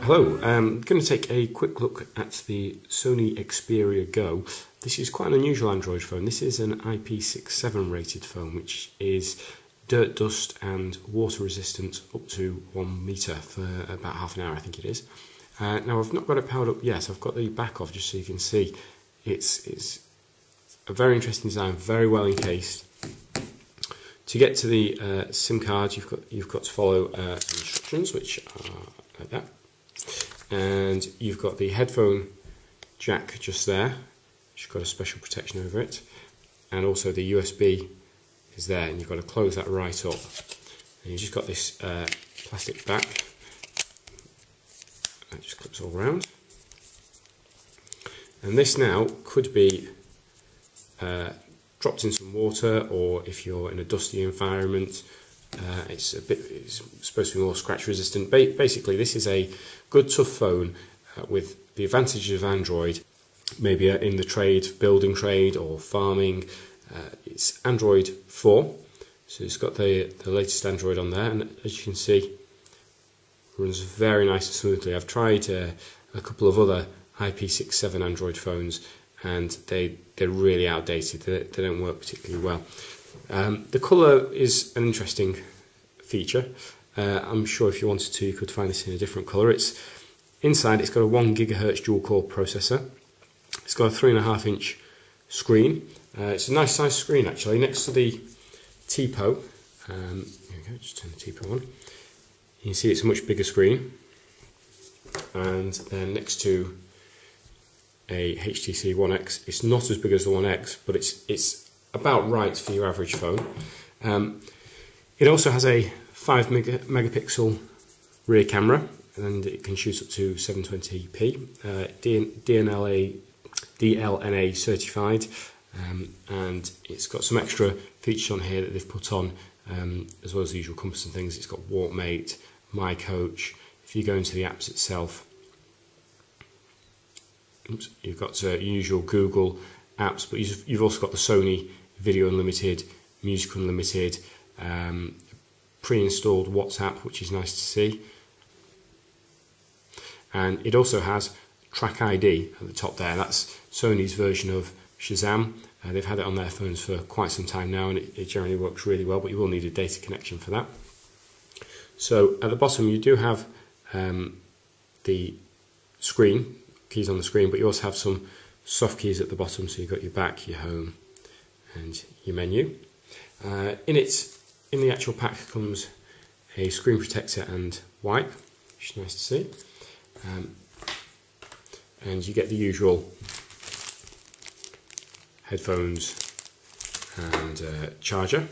Hello, I'm going to take a quick look at the Sony Xperia Go. This is quite an unusual Android phone. This is an IP67 rated phone, which is dirt, dust and water resistant up to 1 metre for about half an hour, I think it is. Now I've not got it powered up yet. I've got the back off just so you can see. It's a very interesting design, very well encased. To get to the SIM card, you've got to follow some instructions, which are like that. And you've got the headphone jack just there, which has got a special protection over it, and also the USB is there, and you've got to close that right up. And you've just got this plastic back that just clips all around. And this now could be dropped in some water, or if you're in a dusty environment, it's supposed to be more scratch resistant. Basically, this is a good tough phone with the advantages of Android, maybe in the trade, building trade or farming. It's Android 4, so it's got the latest Android on there, and as you can see, runs very nice and smoothly. I've tried a couple of other IP67 Android phones, and they're really outdated. They don't work particularly well. The colour is an interesting feature. I'm sure if you wanted to, you could find this in a different colour. Inside it's got a 1 GHz dual-core processor. It's got a 3.5-inch screen. It's a nice size screen actually. Next to the TPO, here we go, just turn the TPO on. You can see it's a much bigger screen. And then next to a HTC One X, it's not as big as the One X, but it's about right for your average phone. It also has a 5 megapixel rear camera, and it can shoot up to 720p, DLNA certified, and it's got some extra features on here that they've put on, as well as the usual compass and things. It's got Walkmate, My Coach. If you go into the apps itself, you've got usual Google apps, but you've also got the Sony Video Unlimited, Music Unlimited, pre-installed WhatsApp, which is nice to see. And it also has Track ID at the top there. That's Sony's version of Shazam. They've had it on their phones for quite some time now, and it generally works really well, but you will need a data connection for that. So at the bottom you do have the screen, keys on the screen, but you also have some soft keys at the bottom, so you've got your back, your home and your menu. In the actual pack comes a screen protector and wipe, which is nice to see. And you get the usual headphones and charger.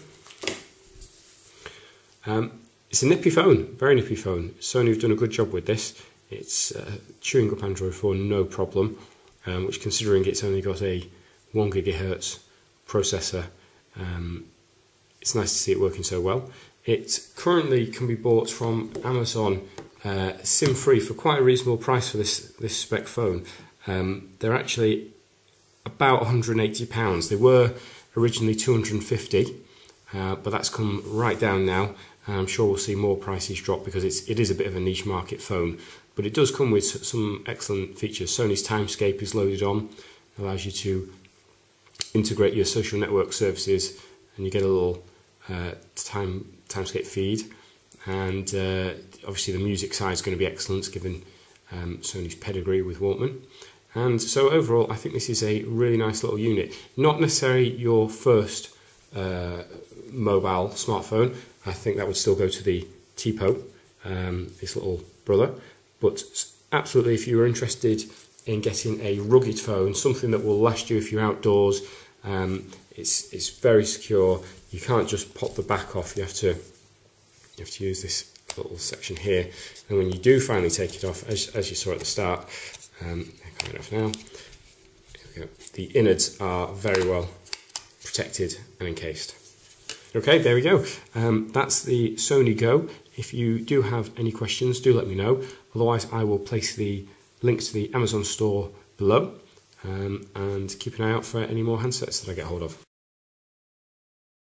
It's a nippy phone, very nippy phone. Sony have done a good job with this. It's chewing up Android 4 no problem, which, considering it's only got a 1 GHz processor, it's nice to see it working so well. It currently can be bought from Amazon SIM-free for quite a reasonable price for this spec phone. They're actually about £180. They were originally £250, but that's come right down now. I'm sure we'll see more prices drop because it is a bit of a niche market phone, but it does come with some excellent features. Sony's Timescape is loaded on, allows you to integrate your social network services, and you get a little Timescape feed. And obviously the music side is going to be excellent given Sony's pedigree with Walkman. And so overall I think this is a really nice little unit. Not necessarily your first mobile smartphone. I think that would still go to the TPO, this little brother. But absolutely, if you're interested in getting a rugged phone, something that will last you if you're outdoors, it's very secure. You can't just pop the back off. You have to use this little section here, and when you do finally take it off, as you saw at the start, coming off now, here we go. The innards are very well protected and encased. Okay, there we go. That's the Sony Go. If you do have any questions, do let me know. Otherwise, I will place the links to the Amazon store below, and keep an eye out for any more handsets that I get hold of.